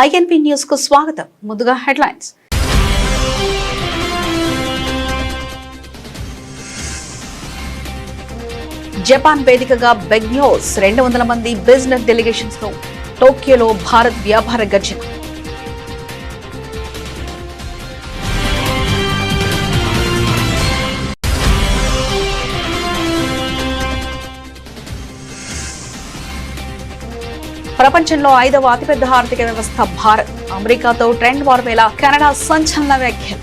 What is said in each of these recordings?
INP news కు స్వాగతం. ముందుగా హెడ్లైన్స్. జపాన్ వేదికగా బిగ్ న్యూస్. 200 మంది బిజినెస్ డెలిగేషన్స్ ను టోక్యోలో భారత్ వ్యాపార గర్జన. ప్రపంచంలో 5వ అతిపెద్ద ఆర్థిక వ్యవస్థ భారత్. అమెరికాతో ట్రెండ్ వార్ వేళ కెనడా సంచలన వ్యాఖ్యలు.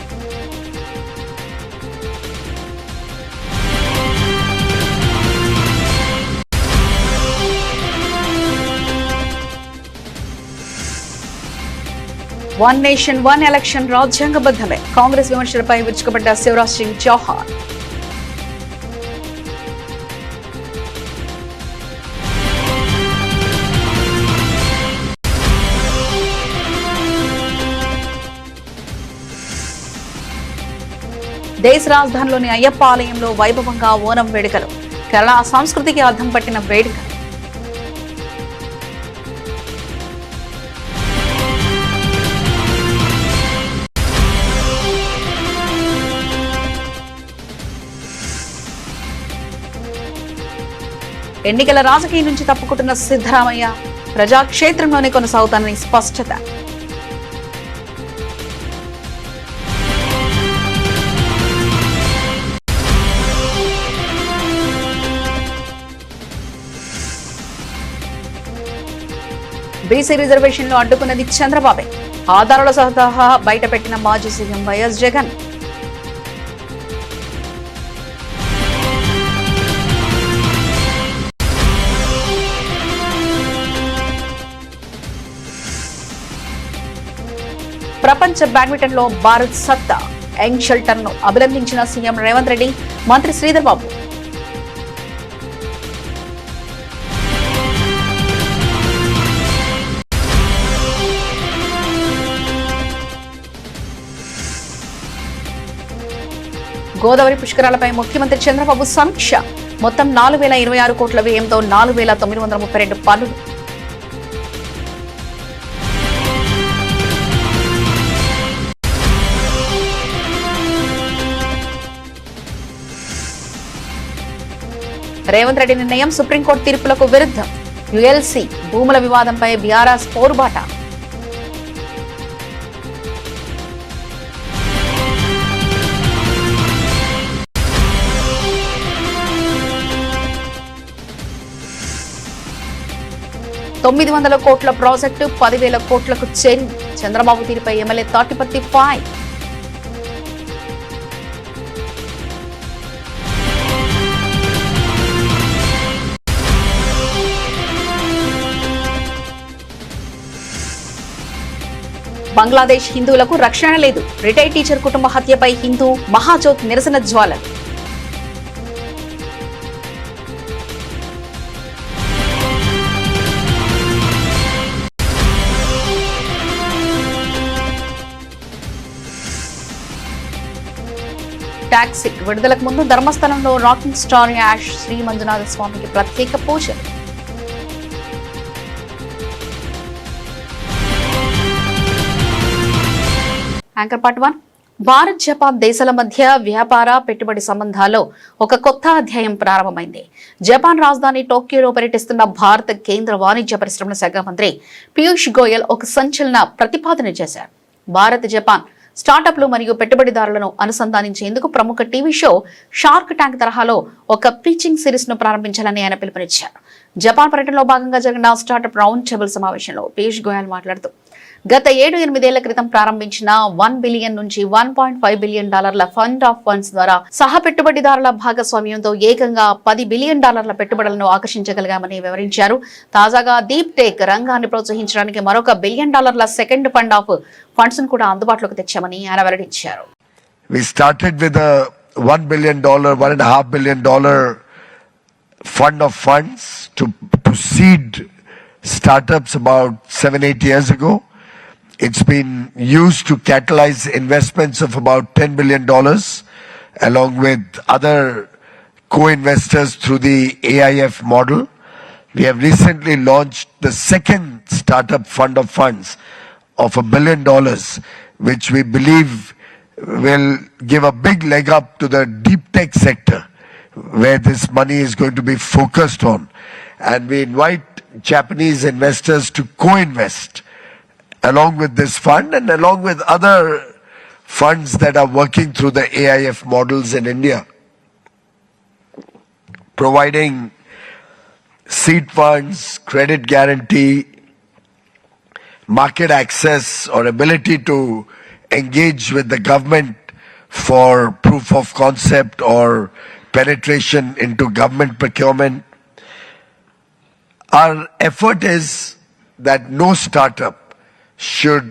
వన్ నేషన్ వన్ ఎలక్షన్ రాజ్యాంగబద్ధమే. కాంగ్రెస్ విమర్శలపై విరుచుకుపడ్డ శివరాజ్ సింగ్ చౌహాన్. దేశ రాజధానిలోని అయ్యప్ప ఆలయంలో వైభవంగా ఓనం వేడుకలు. కేరళ సంస్కృతికి అర్థం పట్టిన వేడుక. ఎన్నికల రాజకీయం నుంచి తప్పుకుంటున్న సిద్ధరామయ్య ప్రజాక్షేత్రంలోనే కొనసాగుతానని స్పష్టత. బీసీ రిజర్వేషన్లు అడ్డుకున్నది చంద్రబాబే. ఆధారాల సహా బయటపెట్టిన మాజీ సీఎం వైఎస్ జగన్. ప్రపంచ బ్యాడ్మింటన్ లో భారత్ సత్తా. యంగ్ షెల్టర్ ను అభినందించిన సీఎం రేవంత్ రెడ్డి, మంత్రి శ్రీధర్ బాబు. గోదావరి పుష్కరాలపై ముఖ్యమంత్రి చంద్రబాబు సమీక్ష. మొత్తం 4026 కోట్ల వ్యయంతో 4932 పనులు. రేవంత్ రెడ్డి నిర్ణయం సుప్రీంకోర్టు తీర్పులకు విరుద్ధం. యుఎల్సి భూముల వివాదంపై బీఆర్ఎస్ పోరుబాట. $900 కోట్ల ప్రాజెక్టు 10,000 కోట్లకు చేరింది. చంద్రబాబు తీరుపై ఎమ్మెల్యే తాటిపత్తి ఫైర్. బంగ్లాదేశ్ హిందువులకు రక్షణ లేదు. రిటైర్డ్ టీచర్ కుటుంబ హత్యపై హిందూ మహాజ్యోత్ నిరసన జ్వాలలు. టాక్సీ విడుదలకు ముందు ధర్మస్థలంలో రాకింగ్ స్టార్ యాష్ శ్రీ మంజునాథ స్వామికి ప్రత్యేక పూజలు. Anchor part 1. భారత్ జపాన్ దేశాల మధ్య వ్యాపార పెట్టుబడి సంబంధాల్లో ఒక కొత్త అధ్యాయం ప్రారంభమైంది. జపాన్ రాజధాని టోక్యోలో పర్యటిస్తున్న భారత కేంద్ర వాణిజ్య పరిశ్రమల శాఖ మంత్రి పీయూష్ గోయల్ ఒక సంచలన ప్రతిపాదన చేశారు. భారత్ జపాన్ స్టార్టప్లు మరియు పెట్టుబడిదారులను అనుసంధానించేందుకు ప్రముఖ టీవీ షో షార్క్ ట్యాంక్ తరహాలో ఒక పిచింగ్ సిరీస్ ను ప్రారంభించాలని ఆయన పిలుపునిచ్చారు. జపాన్ పర్యటనలో భాగంగా జరిగిన స్టార్టప్ రౌండ్ టేబుల్ సమావేశంలో పీయూష్ గోయల్ మాట్లాడుతూ, గత 7-8 ఏళ్ల క్రితం ప్రారంభించిన $1 బిలియన్ నుంచి $1.5 బిలియన్ ఫండ్ ఆఫ్ ఫండ్స్ ద్వారా సహ పెట్టుబడిదారుల భాగస్వామ్యంతో ఏకంగా $10 బిలియన్ పెట్టుబడులను ఆకర్షించగలిగామని వివరించారు. తాజాగా డీప్ టెక్ రంగాన్ని ప్రోత్సహించడానికి మరొక $1 billion second fund of funds ను కూడా అందుబాటులోకి తెచ్చామని ఆయన వెల్లడించారు. We started with a $1 billion, $1.5 billion fund of funds to seed startups about 7-8 years ago. It's been used to catalyze investments of about $10 billion along with other co-investors through the AIF model. We have recently launched the second startup fund of funds of $1 billion, which we believe will give a big leg up to the deep tech sector, where this money is going to be focused on. And we invite Japanese investors to co-invest along with this fund and along with other funds that are working through the AIF models in India, providing seed funds, credit guarantee, market access or ability to engage with the government for proof of concept or penetration into government procurement. Our effort is that no startup should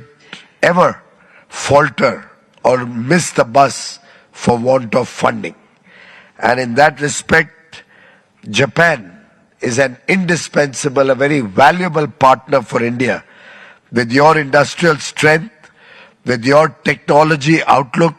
ever falter or miss the bus for want of funding. And in that respect, Japan is an indispensable, a very valuable partner for India. With your industrial strength, with your technology outlook,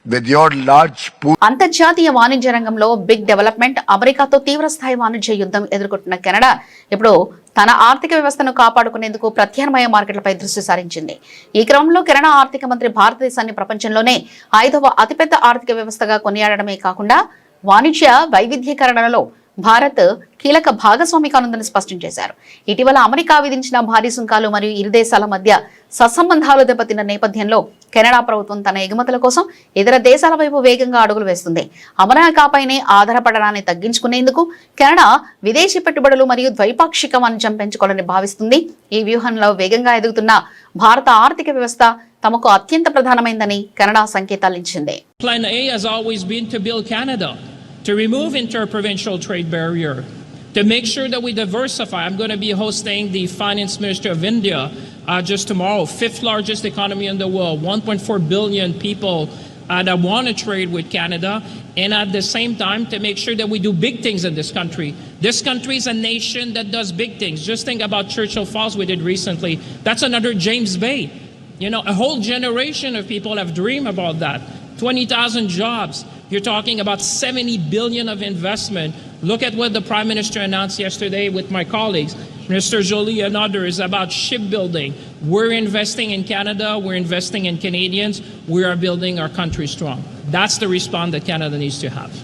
with your large pool. అంతర్జాతీయ వాణిజ్య రంగంలో big development. అమెరికాతో తీవ్రస్థాయి వాణిజ్య యుద్ధం ఎదుర్కొంటున్న Canada ఇప్పుడు తన ఆర్థిక వ్యవస్థను కాపాడుకునేందుకు ప్రత్యామ్నాయ మార్కెట్లపై దృష్టి సారించింది. ఈ క్రమంలో కెనడా ఆర్థిక మంత్రి భారతదేశాన్ని ప్రపంచంలోనే 5వ అతిపెద్ద ఆర్థిక వ్యవస్థగా కొనియాడమే కాకుండా వాణిజ్య వైవిధ్యీకరణలో భారత్ కీలక భాగస్వామి కానుందని స్పష్టం చేశారు. ఇటీవల అమెరికా విధించిన భారీ సుంకాలు మరియు ఇరు దేశాల మధ్య సత్సంబంధాలు దెబ్బతిన్న నేపథ్యంలో కెనడా ప్రభుత్వం తన ఎగుమతుల కోసం ఇతర దేశాల వైపు వేగంగా అడుగులు వేస్తుంది. అమెరికాపైనే ఆధారపడడాన్ని తగ్గించుకునేందుకు కెనడా విదేశీ పెట్టుబడులు మరియు ద్వైపాక్షిక వాణిజ్యం పెంచుకోవాలని భావిస్తుంది. ఈ వ్యూహంలో వేగంగా ఎదుగుతున్న భారత ఆర్థిక వ్యవస్థ తమకు అత్యంత ప్రధానమైందని Canada సంకేతాలిచ్చింది. Plan A has always been to build Canada, to remove interprovincial trade barrier, to make sure that we diversify. I'm going to be hosting the Finance Minister of India just tomorrow, 5th largest economy in the world, 1.4 billion people that want to trade with Canada, and at the same time to make sure that we do big things in this country. This country is a nation that does big things. Just think about Churchill Falls we did recently. That's another James Bay. You know, a whole generation of people have dreamed about that. 20,000 jobs. You're talking about 70 billion of investment. Look at what the Prime Minister announced yesterday with my colleagues, Mr. Joly and others, about shipbuilding. We're investing in Canada. We're investing in Canadians. We are building our country strong. That's the response that Canada needs to have.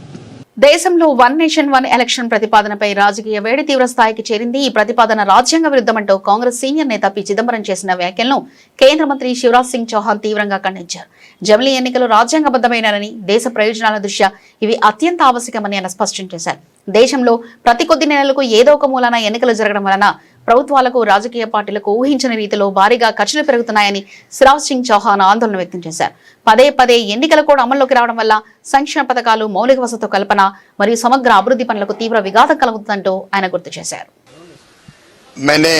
దేశంలో one nation one election ప్రతిపాదనపై రాజకీయ వేడి తీవ్ర స్థాయికి చేరింది. ఈ ప్రతిపాదన రాజ్యాంగ విరుద్ధమంటూ Congress senior నేత పి చిదంబరం చేసిన వ్యాఖ్యలను కేంద్ర మంత్రి శివరాజ్ సింగ్ చౌహాన్ తీవ్రంగా ఖండించారు. జమిలీ ఎన్నికలు రాజ్యాంగబద్ధమైనని, దేశ ప్రయోజనాల దృష్ట్యా ఇవి అత్యంత ఆవశ్యకమని ఆయన స్పష్టం చేశారు. దేశంలో ప్రతి కొద్ది నెలలకు ఏదో ఒక మూలన ఎన్నికలు జరగడం వలన ప్రభుత్వాలకు, రాజకీయ పార్టీలకు ఊహించని రీతిలో భారీగా ఖర్చులు పెరుగుతున్నాయని శివరాజ్ సింగ్ చౌహాన్ ఆందోళన వ్యక్తం చేశారు. పదే పదే ఎన్నికల కూడా అమల్లోకి రావడం వల్ల సంక్షేమ పథకాలు, మౌలిక వసతుల కల్పన మరియు సమగ్ర అభివృద్ధి పనులకు తీవ్ర విఘాతం కలుగుతుందంటూ ఆయన గుర్తు చేశారు. मैंने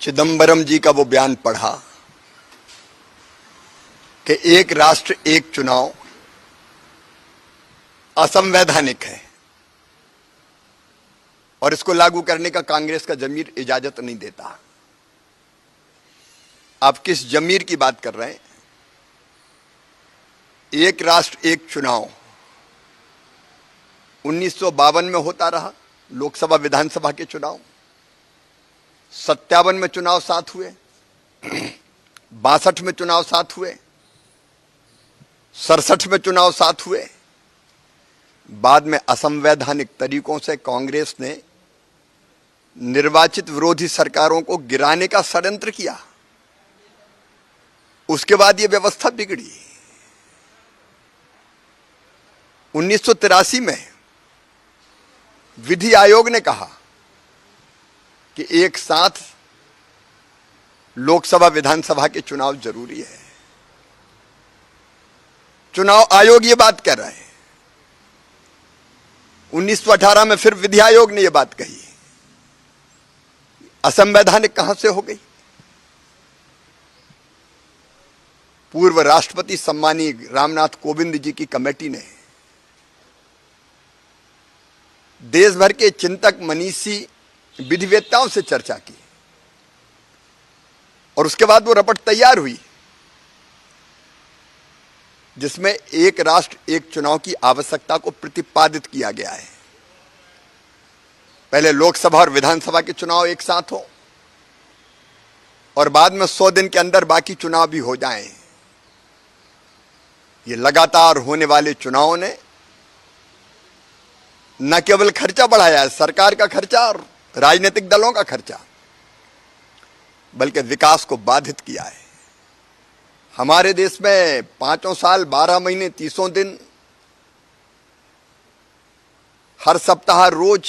चिदंबरम जी का वो बयान पढ़ा कि एक राष्ट्र एक चुनाव असंवैधानिक है और इसको लागू करने का कांग्रेस का जमीर इजाजत नहीं देता. आप किस जमीर की बात कर रहे हैं? एक राष्ट्र एक चुनाव 1952 में होता रहा, लोकसभा विधानसभा के चुनाव. 57 में चुनाव साथ हुए, 62 में चुनाव साथ हुए, 67 में चुनाव साथ हुए. बाद में असंवैधानिक तरीकों से कांग्रेस ने निर्वाचित विरोधी सरकारों को गिराने का षड्यंत्र किया. उसके बाद यह व्यवस्था बिगड़ी. 1983 में विधि आयोग ने कहा कि एक साथ लोकसभा विधानसभा के चुनाव जरूरी है. चुनाव आयोग ये बात कह रहा है. 1918 में फिर विधि आयोग ने यह बात कही. असंवैधानिक कहां से हो गई? पूर्व राष्ट्रपति सम्मानीय रामनाथ कोविंद जी की कमेटी ने देश भर के चिंतक, मनीषी, विधिवेत्ताओं से चर्चा की और उसके बाद वो रिपोर्ट तैयार हुई जिसमें एक राष्ट्र एक चुनाव की आवश्यकता को प्रतिपादित किया गया है. पहले लोकसभा और विधानसभा के चुनाव एक साथ हो, और बाद में 100 दिन के अंदर बाकी चुनाव भी हो जाएं। ये लगातार होने वाले चुनावों ने न केवल खर्चा बढ़ाया है, सरकार का खर्चा और राजनीतिक दलों का खर्चा, बल्कि विकास को बाधित किया है। हमारे देश में 5 साल 12 महीने 30 दिन हर सप्ताह रोज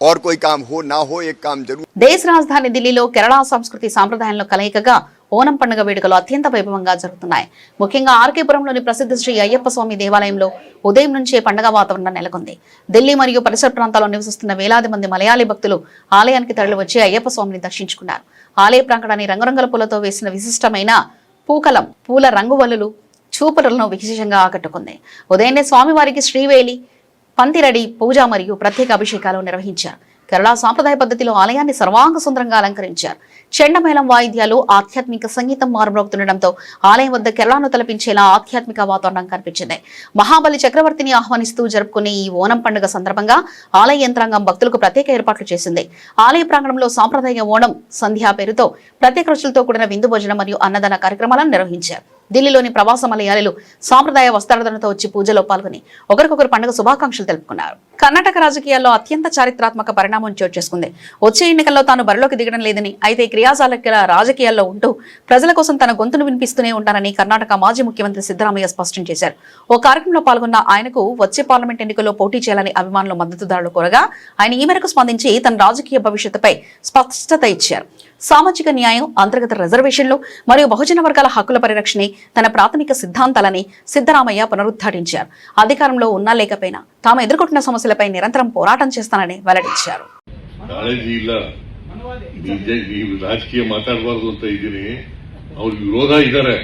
और कोई काम हो ना हो एक काम जरूर। దేశ రాజధాని ఢిల్లీలో కేరళ సంస్కృతి సాంప్రదాయంలో కలయికగా ఓనం పండుగ వేడుకలు అత్యంత వైభవంగా జరుగుతున్నాయి. ముఖ్యంగా ఆర్కేపురంలోని ప్రసిద్ధ శ్రీ అయ్యప్ప స్వామి దేవాలయంలో ఉదయం నుంచే పండుగ వాతావరణం నెలకొంది. ఢిల్లీ మరియు పరిసర ప్రాంతాల్లో నివసిస్తున్న వేలాది మంది మలయాళీ భక్తులు ఆలయానికి తరలివచ్చి అయ్యప్ప స్వామిని దర్శించుకున్నారు. ఆలయ ప్రాంగణాన్ని రంగురంగుల పూలతో వేసిన విశిష్టమైన పూకలం పూల రంగువల్లులు చూపులను విశేషంగా ఆకట్టుకుంది. ఉదయాన్నే స్వామివారికి శ్రీవేలి పంతిరడి పూజ మరియు ప్రత్యేక అభిషేకాలు నిర్వహించారు. కేరళ సాంప్రదాయ పద్ధతిలో ఆలయాన్ని సర్వాంగ సుందరంగా అలంకరించారు. చెండమేళం వాయిద్యాలు ఆధ్యాత్మిక సంగీతం మారుమ్రోగుతుండటంతో ఆలయం వద్ద కేరళను తలపించేలా ఆధ్యాత్మిక వాతావరణం కనిపించింది. మహాబలి చక్రవర్తిని ఆహ్వానిస్తూ జరుపుకునే ఈ ఓనం పండుగ సందర్భంగా ఆలయ యంత్రాంగం భక్తులకు ప్రత్యేక ఏర్పాట్లు చేసింది. ఆలయ ప్రాంగణంలో సాంప్రదాయ ఓణం సంధ్యా పేరుతో ప్రత్యేక రుచులతో కూడిన విందు భోజనం మరియు అన్నదాన కార్యక్రమాలను నిర్వహించారు. ఢిల్లీలోని ప్రవాస మలయాళీలు సాంప్రదాయ వస్త్రాధరణతో వచ్చి పూజలో పాల్గొని ఒకరికొకరు పండుగ శుభాకాంక్షలు తెలుపుకున్నారు. కర్ణాటక రాజకీయాల్లో అత్యంత చారిత్రాత్మక పరిణామం చోటు చేసుకుంది. వచ్చే ఎన్నికల్లో తాను బరిలోకి దిగడం లేదని, అయితే క్రియాశీలక రాజకీయాల్లో ఉంటూ ప్రజల కోసం తన గొంతును వినిపిస్తూనే ఉంటానని కర్ణాటక మాజీ ముఖ్యమంత్రి సిద్ధరామయ్య స్పష్టం చేశారు. ఓ కార్యక్రమంలో పాల్గొన్న ఆయనకు వచ్చే పార్లమెంట్ ఎన్నికల్లో పోటీ చేయాలని అభిమానులు మద్దతుదారులు కోరగా ఆయన ఈ మేరకు స్పందించి తన రాజకీయ భవిష్యత్తుపై స్పష్టత ఇచ్చారు. సామాజిక న్యాయం, అంతర్గత రిజర్వేషన్లు మరియు బహుజన వర్గాల హక్కుల పరిరక్షణే తన ప్రాథమిక సిద్ధాంతాలని సిద్ధరామయ్య పునరుద్ఘాటించారు. అధికారంలో ఉన్నా లేకపోయినా తాము ఎదుర్కొంటున్న సమస్యలపై నిరంతరం పోరాటం చేస్తానని వెల్లడించారు. ರಾಜಕೀಯ ಮಾತಾಡಬಾರ್ದು ಅಂತ ಇದ್ದೀನಿ. ಅವ್ರ ವಿರೋಧ ಇದ್ದಾರೆ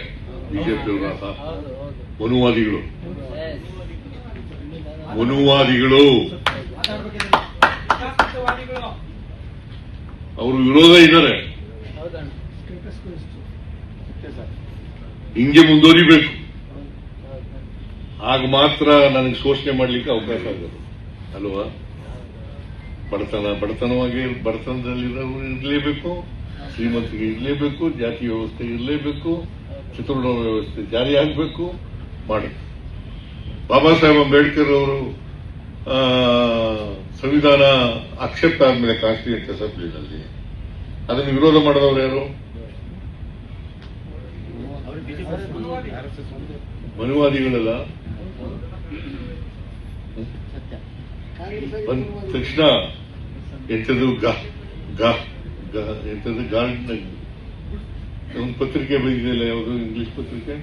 ಬಿಜೆಪಿ ಮನುವಾದಿಗಳು ಅವರು ವಿರೋಧ ಇದ್ದಾರೆ. ಹಿಂಗೆ ಮುಂದುವರಿಬೇಕು, ಆಗ ಮಾತ್ರ ನನಗೆ ಶೋಷಣೆ ಮಾಡ್ಲಿಕ್ಕೆ ಅವಕಾಶ ಆಗೋದು ಅಲ್ವಾ. ಬಡತನದಲ್ಲಿರೋರು ಇರಲೇಬೇಕು, ಶ್ರೀಮಂತಿಗೆ ಇರಲೇಬೇಕು, ಜಾತಿ ವ್ಯವಸ್ಥೆ ಇರಲೇಬೇಕು, ಚತುರ್ಣ ವ್ಯವಸ್ಥೆ ಜಾರಿ ಆಗಬೇಕು ಮಾಡಿ. ಬಾಬಾ ಸಾಹೇಬ್ ಅಂಬೇಡ್ಕರ್ ಅವರು ಸಂವಿಧಾನ ಆಕ್ಷೇಪ ಆದ್ಮೇಲೆ ಕಾನ್ಸ್ಟಿಟ್ಯೂಂಟ್ ಅಸೆಂಬ್ಲಿನಲ್ಲಿ ಅದನ್ನು ವಿರೋಧ ಮಾಡಿದವರು ಯಾರು? ಮನುವಾದಿಗಳೆಲ್ಲ ಬಂದ ತಕ್ಷಣ ಎಂಥದ್ದು ಎಂಥದ್ದು ಗಾರ್ಡ್ ಒಂದು ಪತ್ರಿಕೆ ಬಂದಿದೆಯಲ್ಲ, ಯಾವುದು ಇಂಗ್ಲಿಷ್ ಪತ್ರಿಕೆ,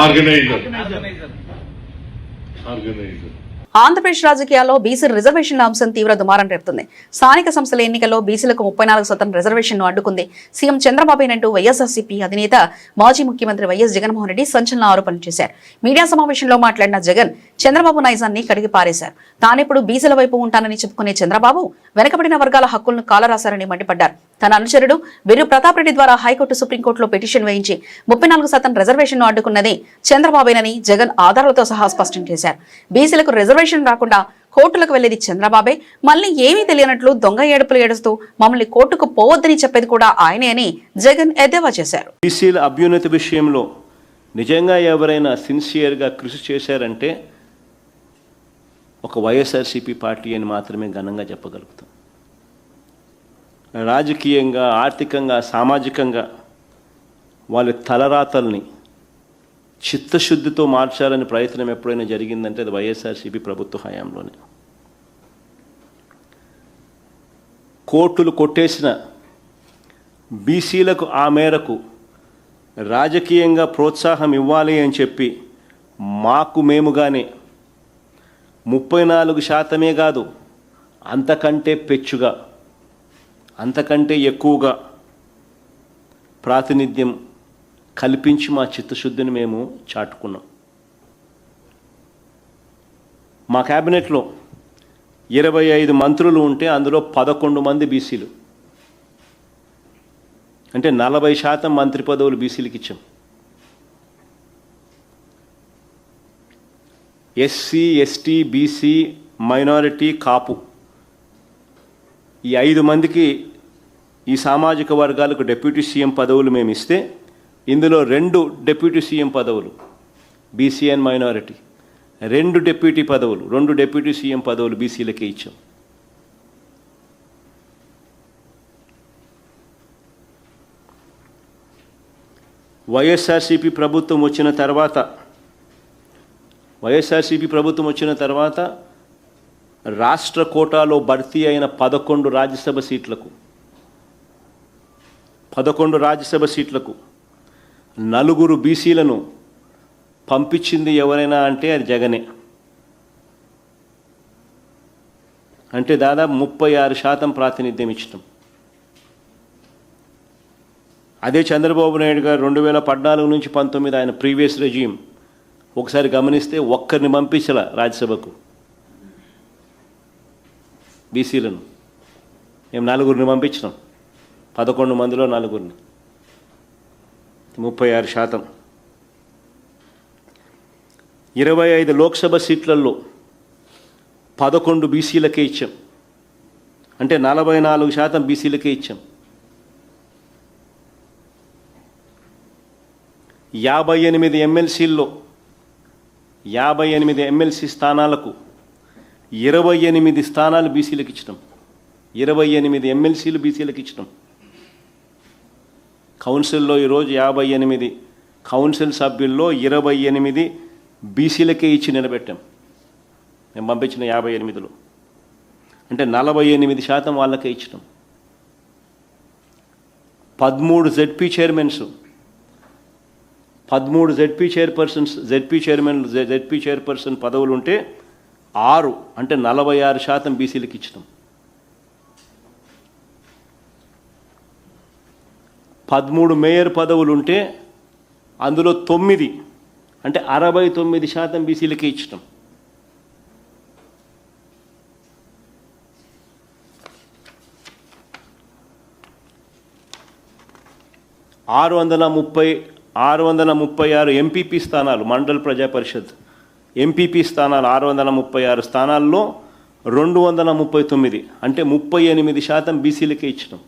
ఆర్గనైజర్. ఆంధ్రప్రదేశ్ రాజకీయాల్లో బీసీ రిజర్వేషన్ల అంశం తీవ్ర దుమారం రేపుతుంది. స్థానిక సంస్థల ఎన్నికల్లో బీసీలకు 34% రిజర్వేషన్ను అడ్డుకుంది సీఎం చంద్రబాబునంటూ వైఎస్ఆర్సీపీ అధినేత మాజీ ముఖ్యమంత్రి వైఎస్ జగన్మోహన్ రెడ్డి సంచలన ఆరోపణలు చేశారు. మీడియా సమావేశంలో మాట్లాడిన జగన్ చంద్రబాబు నైజాన్ని కడిగి పారేశారు. తానెప్పుడు బీసీల వైపు ఉంటానని చెప్పుకునే చంద్రబాబు వెనకబడిన వర్గాల హక్కులను కాలరాశారని మండిపడ్డారు. తన అనుచరుడు బిర్రు ప్రతాప్ రెడ్డి ద్వారా హైకోర్టు సుప్రీంకోర్టులో పిటిషన్ వేయించి 34% రిజర్వేషన్ను అడ్డుకున్నది చంద్రబాబేనని జగన్ ఆధారాలతో సహా స్పష్టం చేశారు. బీసీలకు రిజర్వేషన్ రాకుండా కోర్టులకు వెళ్లేది చంద్రబాబే, మళ్లీ ఏమీ తెలియనట్లు దొంగ ఏడుపులు ఏడుస్తూ మమ్మల్ని కోర్టుకు పోవద్దని చెప్పేది కూడా ఆయనే అని జగన్ ఎద్దేవా చేశారు. బీసీల అభ్యున్నతి విషయంలో నిజంగా ఎవరైనా సిన్సియర్గా కృషి చేశారంటే ఒక వైఎస్ఆర్సీపీ పార్టీ అని మాత్రమే ఘనంగా చెప్పగలుగుతాం. రాజకీయంగా, ఆర్థికంగా, సామాజికంగా వాళ్ళ తలరాతల్ని చిత్తశుద్ధితో మార్చాలని ప్రయత్నం ఎప్పుడైనా జరిగిందంటే అది వైఎస్ఆర్సీపీ ప్రభుత్వ హయాంలోనే. కోర్టులు కొట్టేసిన బీసీలకు ఆ మేరకు రాజకీయంగా ప్రోత్సాహం ఇవ్వాలి అని చెప్పి మాకు మేముగానే 34% కాదు, అంతకంటే పెచ్చుగా, అంతకంటే ఎక్కువగా ప్రాతినిధ్యం కల్పించి మా చిత్తశుద్ధిని మేము చాటుకున్నాం. మా క్యాబినెట్లో 25 మంత్రులు ఉంటే అందులో 11 మంది బీసీలు, అంటే 40% మంత్రి పదవులు బీసీలకు ఇచ్చాం. ఎస్సీ, ఎస్టీ, బీసీ మైనారిటీ, కాపు ఈ 5 మందికి ఈ సామాజిక వర్గాలకు డిప్యూటీ సీఎం పదవులు మేము ఇస్తే ఇందులో 2 డిప్యూటీ సీఎం పదవులు BC and minority, 2 deputy CM పదవులు బీసీలకే ఇచ్చాం. వైఎస్ఆర్సీపీ ప్రభుత్వం వచ్చిన తర్వాత రాష్ట్ర కోటాలో భర్తీ అయిన 11 రాజ్యసభ సీట్లకు 4 బీసీలను పంపించింది ఎవరైనా అంటే అది జగనే. అంటే దాదాపు 36% ప్రాతినిధ్యం ఇచ్చడం. అదే చంద్రబాబు నాయుడు గారు 2014 నుంచి 19 ఆయన ప్రీవియస్ రెజ్యూమ్ ఒకసారి గమనిస్తే ఒక్కరిని పంపించలా రాజ్యసభకు బీసీలను. మేము 4 పంపించినాం, 11 మందిలో 4, 36%. 25 లోక్సభ సీట్లలో 11 బీసీలకే ఇచ్చాం, అంటే 44% బీసీలకే ఇచ్చాం. 58 ఎమ్మెల్సీల్లో 58 ఎమ్మెల్సీ స్థానాలకు 28 స్థానాలు బీసీలకు ఇచ్చడం. 28 ఎమ్మెల్సీలు బీసీలకు ఇచ్చడం. కౌన్సిల్లో ఈరోజు 58 కౌన్సిల్ సభ్యుల్లో 28 బీసీలకే ఇచ్చి నిలబెట్టాం. మేము పంపించిన 58లో అంటే 48% వాళ్ళకే ఇచ్చడం. 13 జెడ్పీ చైర్పర్సన్ పదవులు ఉంటే 6 అంటే 46% బీసీలకు ఇచ్చడం. 13 మేయర్ పదవులు ఉంటే అందులో 9 అంటే 69% బీసీలకే ఇచ్చడం. 636 ఎంపీపీ స్థానాలు, మండల్ ప్రజా పరిషత్ ఎంపీపీ స్థానాలు 636 స్థానాల్లో 239 అంటే 38% బీసీలకే ఇచ్చడం.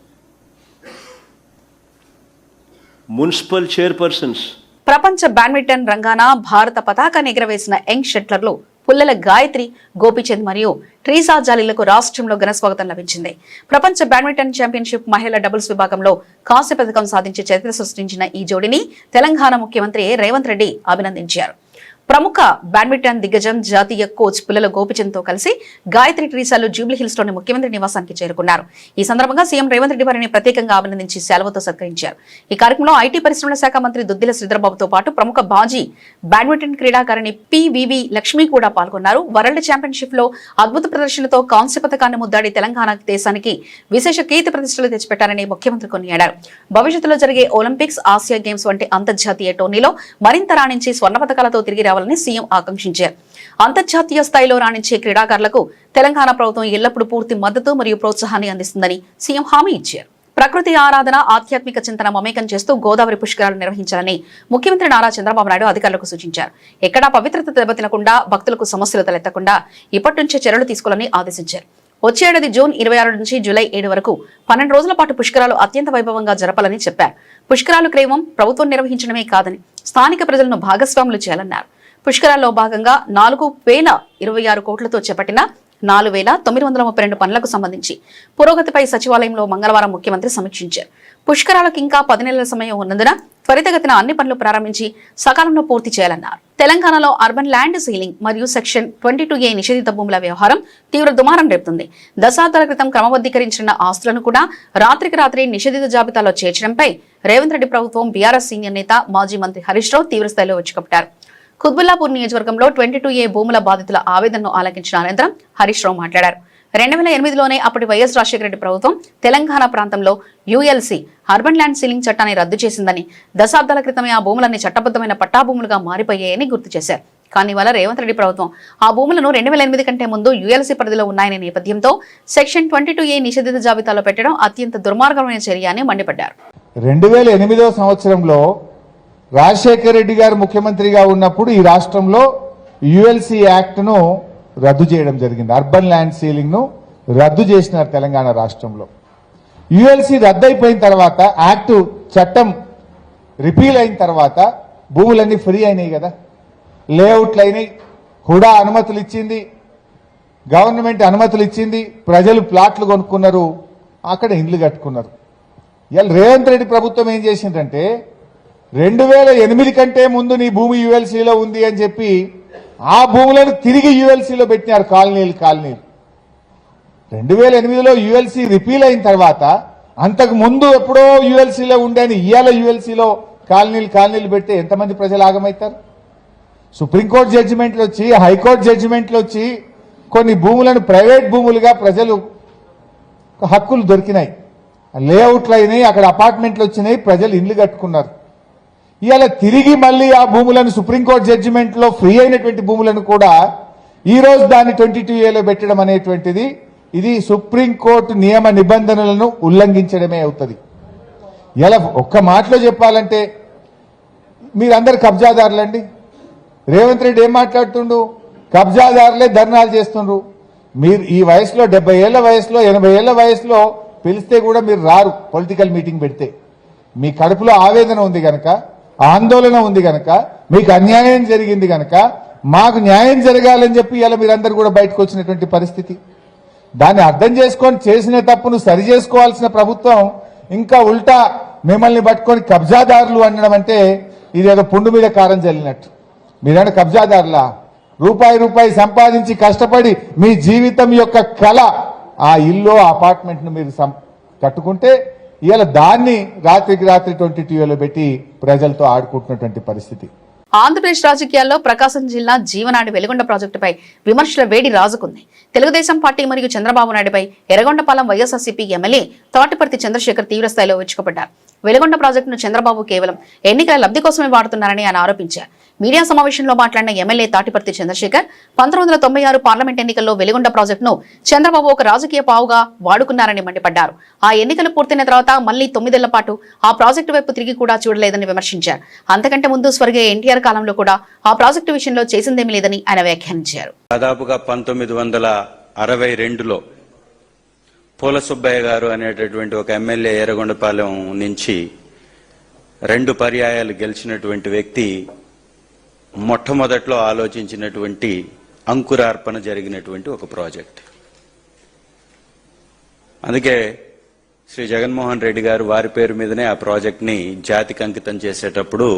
Municipal chairpersons. ప్రపంచ బ్యాడ్మింటన్ రంగాన భారత పతాకాన్ని ఎగురవేసిన యంగ్ షట్లర్లు పుల్లెల గాయత్రి, గోపిచంద్ మరియు ట్రీసా జాలీలకు రాష్ట్రంలో ఘనస్వాగతం లభించింది. ప్రపంచ బ్యాడ్మింటన్ ఛాంపియన్షిప్ మహిళల డబుల్స్ విభాగంలో కాంస్య పథకం సాధించి చరిత్ర సృష్టించిన ఈ జోడిని తెలంగాణ ముఖ్యమంత్రి రేవంత్ రెడ్డి అభినందించారు. ప్రముఖ బ్యాడ్మింటన్ దిగ్గజం జాతీయ కోచ్ పుల్లెల గోపిచంద్ తో కలిసి గాయత్రి, ట్రీసాలు జూబ్లీహిల్స్ లోని ముఖ్యమంత్రి నివాసానికి చేరుకున్నారు. ఈ సందర్భంగా సీఎం రేవంత్ రెడ్డి వారిని ప్రత్యేకంగా అభినందించి శాలువతో సత్కరించారు. ఈ కార్యక్రమంలో ఐటీ పరిశ్రమల శాఖ మంత్రి దుద్దిల శ్రీధర్బాబుతో పాటు ప్రముఖ బాజీ బ్యాడ్మింటన్ క్రీడాకారిణి పివివి లక్ష్మి కూడా పాల్గొన్నారు. వరల్డ్ ఛాంపియన్షిప్ లో అద్భుత ప్రదర్శనతో కాంస్య పథకాన్ని ముద్దాడి తెలంగాణ దేశానికి విశేష కీర్తి ప్రతిష్టలు తెచ్చిపెట్టారని ముఖ్యమంత్రి కొనియాడారు. భవిష్యత్తులో జరిగే ఒలింపిక్స్, ఆసియా గేమ్స్ వంటి అంతర్జాతీయ టోర్నీలో మరింత రాణించి స్వర్ణ పథకాలతో తిరిగి రావాలని సీఎం ఆకాంక్షించారు. అంతర్జాతీయ స్థాయిలో రాణించే క్రీడాకారులకు తెలంగాణ ప్రభుత్వం ఎల్లప్పుడూ పూర్తి మద్దతు మరియు ప్రోత్సాహాన్ని అందిస్తుందని సీఎం హామీ ఇచ్చారు. ప్రకృతి ఆరాధన, ఆధ్యాత్మిక చింతన మమేకం చేస్తూ గోదావరి పుష్కరాలు నిర్వహించాలని ముఖ్యమంత్రి నారా చంద్రబాబు నాయుడు అధికారులకు సూచించారు. ఎక్కడా పవిత్రత దెబ్బతినకుండా, భక్తులకు సమస్యలు తలెత్తకుండా ఇప్పటి నుంచే చర్యలు తీసుకోవాలని ఆదేశించారు. వచ్చే ఏడాది జూన్ 26 నుంచి జూలై 7 వరకు 12 రోజుల పాటు పుష్కరాలు అత్యంత వైభవంగా జరపాలని చెప్పారు. పుష్కరాలు కేవలం ప్రభుత్వం నిర్వహించడమే కాదని స్థానిక ప్రజలను భాగస్వాములు చేయాలన్నారు. పుష్కరాల్లో భాగంగా 4026 కోట్లతో చేపట్టిన 4932 పనులకు సంబంధించి పురోగతిపై సచివాలయంలో మంగళవారం ముఖ్యమంత్రి సమీక్షించారు. పుష్కరాలకు ఇంకా 10 నెలల సమయం ఉన్నందున త్వరితగతిన అన్ని పనులు ప్రారంభించి సకాలంలో పూర్తి చేయాలన్నారు. తెలంగాణలో అర్బన్ ల్యాండ్ సీలింగ్ మరియు సెక్షన్ 22A నిషేధిత భూముల వ్యవహారం తీవ్ర దుమారం రేపుతుంది. దశాబ్దాల క్రితం క్రమబద్ధీకరించిన ఆస్తులను కూడా రాత్రికి రాత్రి నిషేధిత జాబితాలో చేర్చడంపై రేవంత్ రెడ్డి ప్రభుత్వం బీఆర్ఎస్ సీనియర్ నేత మాజీ మంత్రి హరీష్ రావు తీవ్రస్థాయిలో విరుచుకుపడ్డారు. కుత్బుల్లాపూర్ నియోజకవర్గంలో 22A భూముల బాధితుల ఆవేదనను ఆలకించిన అనంతరం హరీష్ రావు మాట్లాడారు. 2008లోనే అప్పటి వైఎస్ రాజశేఖర రెడ్డి ప్రభుత్వం తెలంగాణ ప్రాంతంలో యుఎల్సి అర్బన్ ల్యాండ్ సీలింగ్ చట్టాన్ని రద్దు చేసిందని, దశాబ్దాల క్రితమే ఆ భూములన్నీ చట్టబద్దమైన పట్టాభూములుగా మారిపోయాయని గుర్తు చేశారు. కానీ ఇవాళ రేవంత్ రెడ్డి ప్రభుత్వం ఆ భూములను 2008 కంటే ముందు యుఎల్సి పరిధిలో ఉన్నాయనే నేపథ్యంతో సెక్షన్ 22A నిషేధిత జాబితాలో పెట్టడం అత్యంత దుర్మార్గమైన చర్య అని మండిపడ్డారు. 2008వ సంవత్సరంలో రాజశేఖర రెడ్డి గారు ముఖ్యమంత్రిగా ఉన్నప్పుడు ఈ రాష్ట్రంలో యుఎల్సి యాక్ట్ను రద్దు చేయడం జరిగింది. అర్బన్ ల్యాండ్ సీలింగ్ ను రద్దు చేసినారు తెలంగాణ రాష్ట్రంలో. యుఎల్సి రద్దు అయిపోయిన తర్వాత, యాక్ట్ చట్టం రిపీల్ అయిన తర్వాత భూములన్నీ ఫ్రీ అయినాయి కదా, లేఅవుట్లు అయినాయి, హుడా అనుమతులు ఇచ్చింది, గవర్నమెంట్ అనుమతులు ఇచ్చింది, ప్రజలు ప్లాట్లు కొనుక్కున్నారు, అక్కడ ఇండ్లు కట్టుకున్నారు. ఇవాళ రేవంత్ రెడ్డి ప్రభుత్వం ఏం చేసిందంటే 2008 కంటే ముందు నీ భూమి యుఎల్సీలో ఉంది అని చెప్పి ఆ భూములను తిరిగి యుఎల్సీలో పెట్టినారు. కాలనీలు 2008లో యుఎల్సీ రిపీల్ అయిన తర్వాత అంతకు ముందు ఎప్పుడో యుఎల్సీలో ఉండని ఇవాళ యుఎల్సీలో కాలనీలు పెడితే ఎంతమంది ప్రజలు ఆగమవుతారు? సుప్రీంకోర్టు జడ్జిమెంట్లు వచ్చి, హైకోర్టు జడ్జిమెంట్లు వచ్చి కొన్ని భూములను ప్రైవేట్ భూములుగా ప్రజలు హక్కులు దొరికినాయి, లేఅవుట్లు అయినాయి, అక్కడ అపార్ట్మెంట్లు వచ్చినాయి, ప్రజలు ఇండ్లు కట్టుకున్నారు. ఇవాళ తిరిగి మళ్ళీ ఆ భూములను సుప్రీంకోర్టు జడ్జిమెంట్ లో ఫ్రీ అయినటువంటి భూములను కూడా ఈ రోజు దాన్ని 22A పెట్టడం అనేటువంటిది ఇది సుప్రీంకోర్టు నియమ నిబంధనలను ఉల్లంఘించడమే అవుతుంది. ఇలా ఒక్క మాటలో చెప్పాలంటే మీరందరు కబ్జాదారులండి. రేవంత్ రెడ్డి ఏం మాట్లాడుతుండు? కబ్జాదారులే ధర్నాలు చేస్తుండ్రు. మీరు ఈ వయసులో 70 ఏళ్ల వయసులో 80 ఏళ్ల వయసులో పిలిస్తే కూడా మీరు రారు. పొలిటికల్ మీటింగ్ పెడితే మీ కడుపులో ఆవేదన ఉంది గనక, ఆందోళన ఉంది గనక, మీకు అన్యాయం జరిగింది గనక మాకు న్యాయం జరగాలని చెప్పి ఇలా మీరందరూ కూడా బయటకు వచ్చినటువంటి పరిస్థితి. దాన్ని అర్థం చేసుకొని చేసిన తప్పును సరి చేసుకోవాల్సిన ప్రభుత్వం ఇంకా ఉల్టా మిమ్మల్ని పట్టుకొని కబ్జాదారులు అనడం అంటే ఇదేదో పుండు మీద కారం చల్లినట్టు. మీరేనా కబ్జాదారులా? రూపాయి సంపాదించి కష్టపడి మీ జీవితం యొక్క కళ ఆ ఇల్లు, అపార్ట్మెంట్ ను మీరు కట్టుకుంటే ఇవాళ దాన్ని రాత్రికి రాత్రి 22A పెట్టి ప్రజలతో ఆడుకుంటున్నటువంటి పరిస్థితి. ఆంధ్రప్రదేశ్ రాజకీయాల్లో ప్రకాశం జిల్లా జీవనాడి వెలుగొండ ప్రాజెక్టుపై విమర్శల వేడి రాజుకుంది. తెలుగుదేశం పార్టీ మరియు చంద్రబాబు నాయుడుపై ఎర్రగొండపాలెం వైఎస్ఆర్సీపీ ఎమ్మెల్యే తాటిపర్తి చంద్రశేఖర్ తీవ్రస్థాయిలో విరుచుకుపడ్డారు. వెలుగొండ ప్రాజెక్టును చంద్రబాబు కేవలం ఎన్నికల లబ్ధి కోసమే వాడుతున్నారని ఆయన ఆరోపించారు. మీడియా సమావేశంలో మాట్లాడిన ఎమ్మెల్యే తాటిపర్తి చంద్రశేఖర్ 1996 పార్లమెంట్ ఎన్నికల్లో వెలుగొండ ప్రాజెక్టును చంద్రబాబు ఒక రాజకీయ పావుగా వాడుకున్నారని మండిపడ్డారు. ఆ ఎన్నికలు పూర్తయిన తర్వాత మళ్లీ 9 ఏళ్ల పాటు ఆ ప్రాజెక్టు వైపు తిరిగి కూడా చూడలేదని విమర్శించారు. అంతకంటే ముందు స్వర్గీయ ఎన్టీఆర్ కాలంలో కూడా ఆ ప్రాజెక్టు విషయంలో చేసిందేమీ లేదని ఆయన వ్యాఖ్యానించారు. దాదాపుగా 1962లో పూల సుబ్బయ్య గారు అనేటటువంటి ఒక ఎమ్మెల్యే ఎర్రగొండపాలెం నుంచి 2 పర్యాయాలు గెలిచినటువంటి వ్యక్తి మొట్టమొదట్లో ఆలోచించినటువంటి అంకురార్పణ జరిగినటువంటి ఒక ప్రాజెక్ట్. అందుకే శ్రీ జగన్మోహన్ రెడ్డి గారు వారి పేరు మీదనే ఆ ప్రాజెక్ట్ని జాతికి అంకితం చేసేటప్పుడు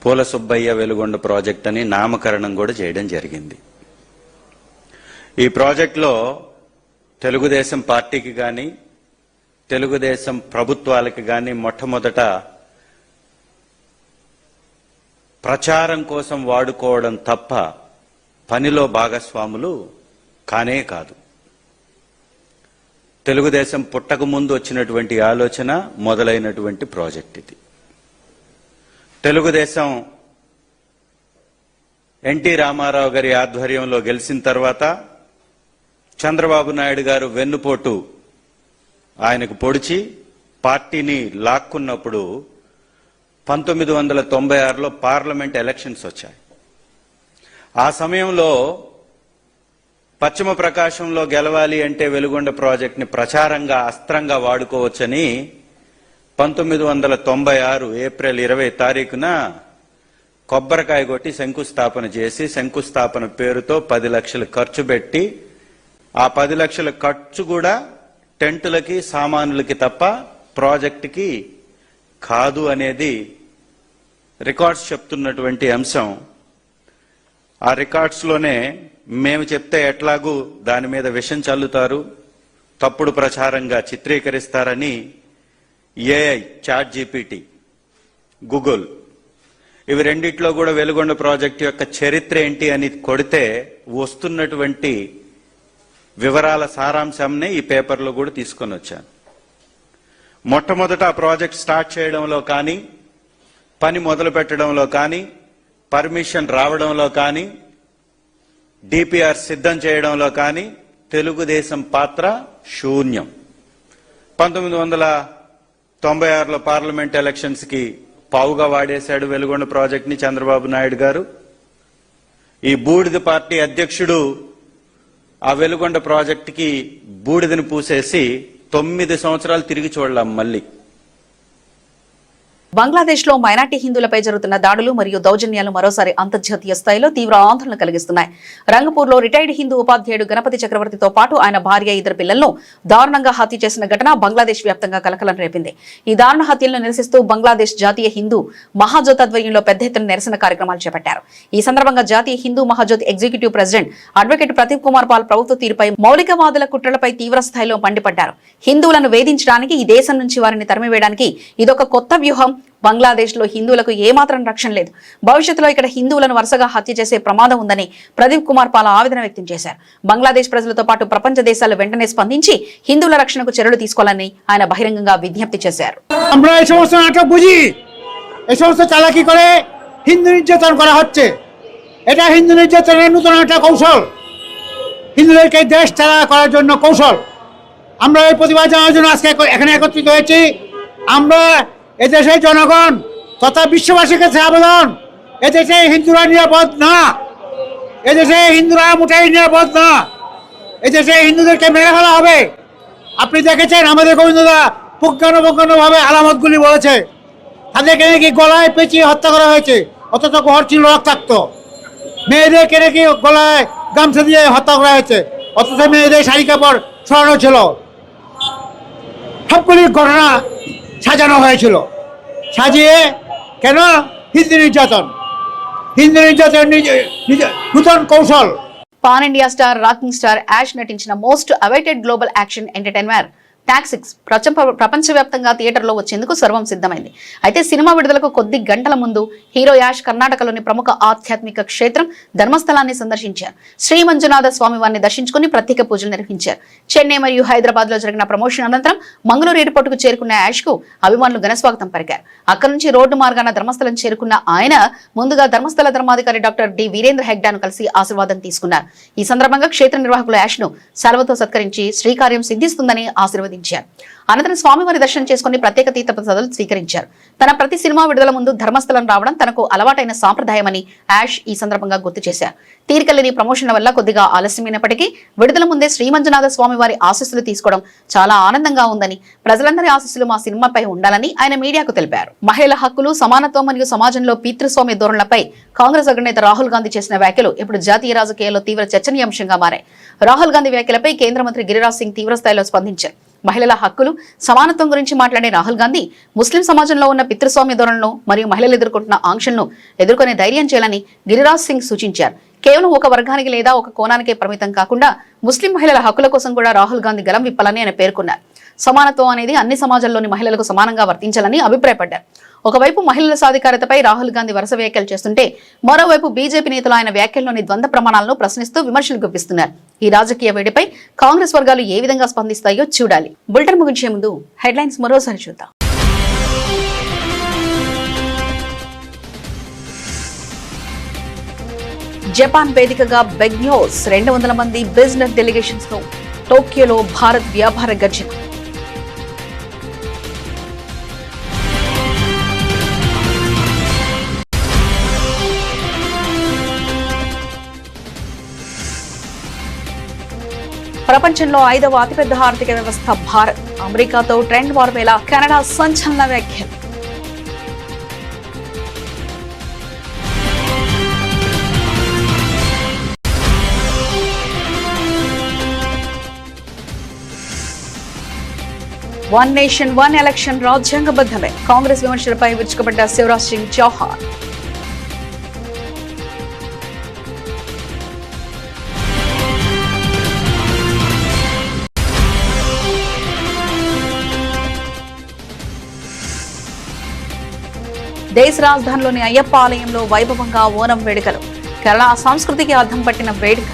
పూల సుబ్బయ్య వెలుగొండ ప్రాజెక్ట్ అని నామకరణం కూడా చేయడం జరిగింది. ఈ ప్రాజెక్టులో తెలుగుదేశం పార్టీకి కానీ తెలుగుదేశం ప్రభుత్వాలకి కానీ మొట్టమొదట ప్రచారం కోసం వాడుకోవడం తప్ప పనిలో భాగస్వాములు కానే కాదు. తెలుగుదేశం పుట్టక ముందు వచ్చినటువంటి ఆలోచన మొదలైనటువంటి ప్రాజెక్ట్ ఇది. తెలుగుదేశం ఎన్టీ రామారావు గారి ఆధ్వర్యంలో గెలిచిన తర్వాత చంద్రబాబు నాయుడు గారు వెన్నుపోటు ఆయనకు పొడిచి పార్టీని లాక్కున్నప్పుడు 1996లో పార్లమెంట్ ఎలక్షన్స్ వచ్చాయి. ఆ సమయంలో పశ్చిమ ప్రకాశంలో గెలవాలి అంటే వెలుగొండ ప్రాజెక్ట్ని ప్రచారంగా అస్త్రంగా వాడుకోవచ్చని 1996 ఏప్రిల్ 20 తారీఖున కొబ్బరికాయ కొట్టి శంకుస్థాపన చేసి శంకుస్థాపన పేరుతో 10 లక్షలు ఖర్చు పెట్టి ఆ 10 లక్షల ఖర్చు కూడా టెంటులకి సామానులకి తప్ప ప్రాజెక్టుకి కాదు అనేది రికార్డ్స్ చెప్తున్నటువంటి అంశం. ఆ రికార్డ్స్ లోనే మేము చెప్తే ఎట్లాగూ దాని మీద విషం చల్లుతారు, తప్పుడు ప్రచారంగా చిత్రీకరిస్తారని ఏఐ, చాట్ జీపీటీ, గూగుల్ ఇవి రెండిట్లో కూడా వెలుగొండ ప్రాజెక్టు యొక్క చరిత్ర ఏంటి అని కొడితే వస్తున్నటువంటి వివరాల సారాంశాన్ని ఈ పేపర్లో కూడా తీసుకొని వచ్చాను. మొట్టమొదట ఆ ప్రాజెక్ట్ స్టార్ట్ చేయడంలో కానీ, పని మొదలు పెట్టడంలో కానీ, పర్మిషన్ రావడంలో కానీ, డిపిఆర్ సిద్ధం చేయడంలో కానీ తెలుగుదేశం పాత్ర శూన్యం. 1996లో పార్లమెంట్ ఎలక్షన్స్ కి పావుగా వాడేశాడు వెలుగొండ ప్రాజెక్ట్ ని చంద్రబాబు నాయుడు గారు. ఈ బూడిద పార్టీ అధ్యక్షుడు ఆ వెలుగొండ ప్రాజెక్టుకి బూడిదని పూసేసి 9 సంవత్సరాలు తిరిగి చూడలేం మళ్ళీ. బంగ్లాదేశ్లో మైనార్టీ హిందువులపై జరుగుతున్న దాడులు మరియు దౌర్జన్యాలు మరోసారి అంతర్జాతీయ స్థాయిలో తీవ్ర ఆందోళన కలిగిస్తున్నాయి. రంగపూర్లో రిటైర్డ్ హిందూ ఉపాధ్యాయుడు గణపతి చక్రవర్తితో పాటు ఆయన భార్య 2 పిల్లలను దారుణంగా హత్య చేసిన ఘటన బంగ్లాదేశ్ వ్యాప్తంగా కలకలం రేపింది. ఈ దారుణ హత్యలను నిరసిస్తూ బంగ్లాదేశ్ జాతీయ హిందూ మహాజ్యోతి ఆధ్వర్యంలో పెద్ద ఎత్తున నిరసన కార్యక్రమాలు చేపట్టారు. ఈ సందర్భంగా జాతీయ Hindu Mahajyoti executive president advocate Pradeep Kumar Paul ప్రభుత్వ తీరుపై మౌలికవాదుల కుట్రలపై తీవ్ర స్థాయిలో మండిపడ్డారు. హిందువులను వేధించడానికి, ఈ దేశం నుంచి వారిని తరిమివేయడానికి ఇదొక కొత్త వ్యూహం. బంగ్లాదేశ్ లో హిందువులకు ఏమాత్రం రక్షణ లేదు. భవిష్యత్తులో ఇక్కడ హిందువులను వరుసగా హత్య చేసే ప్రమాదం ఉందని ప్రదీప్ కుమార్ పాల్ ఆవేదన వ్యక్తం చేశారు. బంగ్లాదేశ్ ప్రజలతో పాటు ప్రపంచ దేశాలు వెంటనే స్పందించి హిందువుల రక్షణకు చర్యలు తీసుకోవాలని ఆయన బహిరంగంగా విజ్ఞప్తి చేశారు. আমরা এই সমস্ত নাটক বুঝি, এই সমস্ত চালাকি করে হিন্দু নির্যাতন করা হচ্ছে। এটা হিন্দু নির্যাতনের নতুন একটা কৌশল, হিন্দুদেরকে দেশ ছাড়া করার জন্য কৌশল। আমরা এই প্রতিবাদ জানানোর জন্য আজকে এখানে একত্রিত হয়েছি। আমরা এদেশের জনগণ তথা বিশ্ববাসীর কাছে আবেদন, এদেশে হিন্দুরা নিরাপদ না, এদেশে হিন্দুরা মোটেই নিরাপদ না, এদেশে হিন্দুদেরকে মেরে ফেলা হবে। আপনি দেখেছেন আমাদের গোবিন্দদা পুঙ্খানুপুঙ্খানুভাবে আলামতগুলি বলেছে, তাদেরকে নাকি গলায় পেঁচিয়ে হত্যা করা হয়েছে, অথচ ঘর ছিল রক্তাক্ত। মেয়েদেরকে নাকি গলায় গামছা দিয়ে হত্যা করা হয়েছে, অথচ মেয়েদের শাড়ি কাপড় ছড়ানো ছিল। সবগুলি ঘটনা সাজানো হয়েছিল, সাজিয়ে কেন? হিন্দু নির্যাতন নূতন কৌশল। Pan India star rocking star Yash నటించిన most awaited global action entertainer Toxic's ప్రపంచవ్యాప్తంగా థియేటర్లో వచ్చేందుకు సర్వం సిద్ధమైంది. అయితే సినిమా విడుదలకు కొద్ది గంటల ముందు హీరో యాష్ కర్ణాటకలోని ప్రముఖ ఆధ్యాత్మిక క్షేత్రం ధర్మస్థలాన్ని సందర్శించారు. శ్రీ మంజునాథ స్వామి వారిని దర్శించుకుని ప్రత్యేక పూజలు నిర్వహించారు. చెన్నై మరియు హైదరాబాద్ లో జరిగిన ప్రమోషన్ అనంతరం మంగళూరు ఎయిర్పోర్ట్ కు చేరుకున్న యాష్ కు అభిమానులు ఘనస్వాగతం పలికారు. అక్కడి నుంచి రోడ్డు మార్గాన ధర్మస్థలం చేరుకున్న ఆయన ముందుగా ధర్మస్థల ధర్మాధికారి డాక్టర్ డి వీరేంద్ర హెగ్డాను కలిసి ఆశీర్వాదం తీసుకున్నారు. ఈ సందర్భంగా క్షేత్ర నిర్వాహకులు యాష్ ను సెలవుతో సత్కరించి శ్రీకార్యం సిద్ధిస్తుందని ఆశీర్వదించారు. అనంతరం స్వామివారి దర్శనం చేసుకుని ప్రత్యేక తీర్థ ప్రసాదాలు స్వీకరించారు. తన ప్రతి సినిమా విడుదల ముందు ధర్మస్థలం రావడం తనకు అలవాటైన సాంప్రదాయమని యాష్ ఈ సందర్భంగా గుర్తు చేశారు. తీరికలేని ప్రమోషన్ల వల్ల కొద్దిగా ఆలస్యమైనప్పటికీ విడుదల ముందే శ్రీ మంజునాథ స్వామి వారి ఆశీస్సులు తీసుకోవడం చాలా ఆనందంగా ఉందని, ప్రజలందరి ఆశీస్సులు మా సినిమాపై ఉండాలని ఆయన మీడియాకు తెలిపారు. మహిళల హక్కులు, సమానత్వం మరియు సమాజంలో పితృస్వామ్య ధోరణులపై కాంగ్రెస్ అగ్రనేత రాహుల్ గాంధీ చేసిన వ్యాఖ్యలు ఇప్పుడు జాతీయ రాజకీయాల్లో తీవ్ర చర్చనీయాంశంగా మారాయి. రాహుల్ గాంధీ వ్యాఖ్యలపై కేంద్ర మంత్రి గిరిరాజ్ సింగ్ తీవ్ర స్థాయిలో స్పందించారు. మహిళల హక్కులు, సమానత్వం గురించి మాట్లాడే రాహుల్ గాంధీ ముస్లిం సమాజంలో ఉన్న పితృస్వామ్య ధోరణులను మరియు మహిళలు ఎదుర్కొంటున్న ఆంక్షలను ఎదుర్కొనే ధైర్యం చేయాలని గిరిరాజ్ సింగ్ సూచించారు. కేవలం ఒక వర్గానికి లేదా ఒక కోణానికే పరిమితం కాకుండా ముస్లిం మహిళల హక్కుల కోసం కూడా రాహుల్ గాంధీ గలం విప్పాలని ఆయన పేర్కొన్నారు. సమానత్వం అనేది అన్ని సమాజాల్లోని మహిళలకు సమానంగా వర్తించాలని అభిప్రాయపడ్డారు. ఒకవైపు మహిళల సాధికారతపై రాహుల్ గాంధీ వరుస వ్యాఖ్యలు చేస్తుంటే, మరోవైపు బీజేపీ నేతలు ఆయన వ్యాఖ్యల్లోని ద్వంద్వ ప్రమాణాలను ప్రశ్నిస్తూ విమర్శలు గుప్పిస్తున్నారు. ఈ రాజకీయ వేడిపై కాంగ్రెస్ వర్గాలు ఏ విధంగా స్పందిస్తాయో చూడాలి. బులెటిన్ ముగించే ముందు హెడ్లైన్స్ మరోసారి చూద్దాం. జపాన్ వేదికగా బిగ్ న్యూస్, 200 మంది బిజినెస్ డెలిగేషన్స్ ను టోక్యోలో భారత్ వ్యాపార గర్జన. ప్రపంచంలో 5వ అతిపెద్ద ఆర్థిక వ్యవస్థ భారత్, అమెరికాతో ట్రెండ్ వార్ వేళ కెనడా సంచలన వ్యాఖ్యలు. వన్ నేషన్ వన్ ఎలక్షన్ రాజ్యాంగబద్ధమే, కాంగ్రెస్ విమర్శలపై విరుచుకుపడ్డ శివరాజ్ సింగ్ చౌహాన్. దేశ రాజధానిలోని అయ్యప్ప ఆలయంలో వైభవంగా ఓనం వేడుకలు, కేరళ సంస్కృతికి అర్థం పట్టిన వేడుక.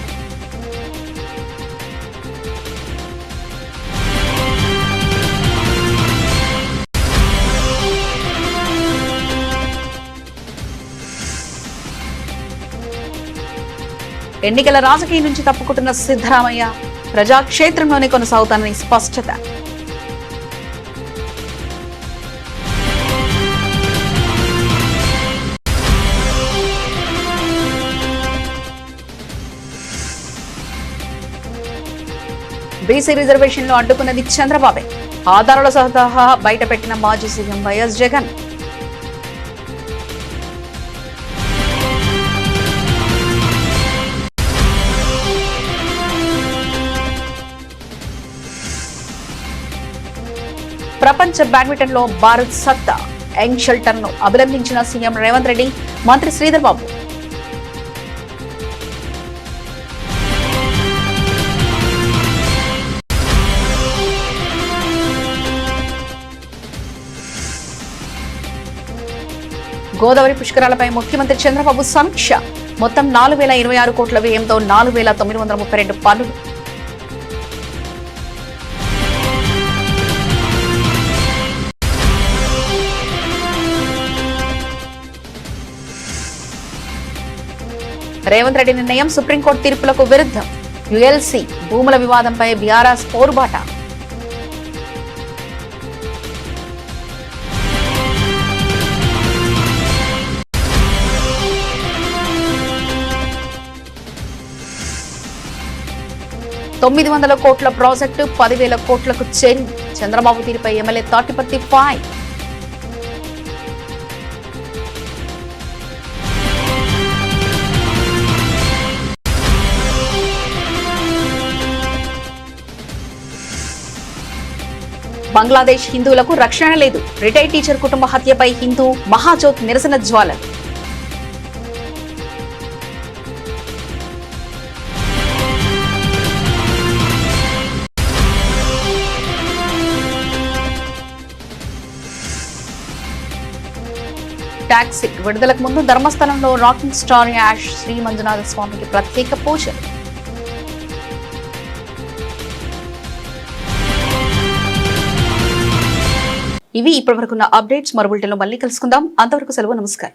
ఎన్నికల రాజకీయం నుంచి తప్పుకుంటున్న సిద్ధరామయ్య, ప్రజాక్షేత్రంలోనే కొనసాగుతానని స్పష్టత. బీసీ రిజర్వేషన్లు అడ్డుకున్నది చంద్రబాబే. ఆధారాల సహా బయటపెట్టిన మాజీ సీఎం వైఎస్ జగన్. ప్రపంచ బ్యాడ్మింటన్ లో భారత్ సత్తా. యంగ్ షెల్టర్ ను అభినందించిన సీఎం రేవంత్ రెడ్డి, మంత్రి శ్రీధర్ బాబు. గోదావరి పుష్కరాలపై ముఖ్యమంత్రి చంద్రబాబు సమీక్ష. మొత్తం 4026 కోట్ల వ్యయంతో 4932 పనులు. రేవంత్ రెడ్డి నిర్ణయం సుప్రీంకోర్టు తీర్పులకు విరుద్ధం. యుఎల్సి భూముల వివాదంపై బీఆర్ఎస్ పోరుబాట. $900 కోట్ల ప్రాజెక్టు 10,000 కోట్లకు చేరింది. చంద్రబాబు తీరుపై ఎమ్మెల్యే తాటిపత్తి ఫైర్. బంగ్లాదేశ్ హిందువులకు రక్షణ లేదు. రిటైర్డ్ టీచర్ కుటుంబ హత్యపై హిందూ మహాజ్యోత్ నిరసన జ్వాలలు. టాక్సీ విడుదలకు ముందు ధర్మస్థలంలో రాకింగ్ స్టార్ యాష్ శ్రీ మంజునాథ స్వామికి ప్రత్యేక పూజలు. ఇవి ఇప్పటివరకున్న అప్డేట్స్. మరో బులెటిన్లో మళ్ళీ కలుసుకుందాం. అంతవరకు సెలవు. నమస్కారం.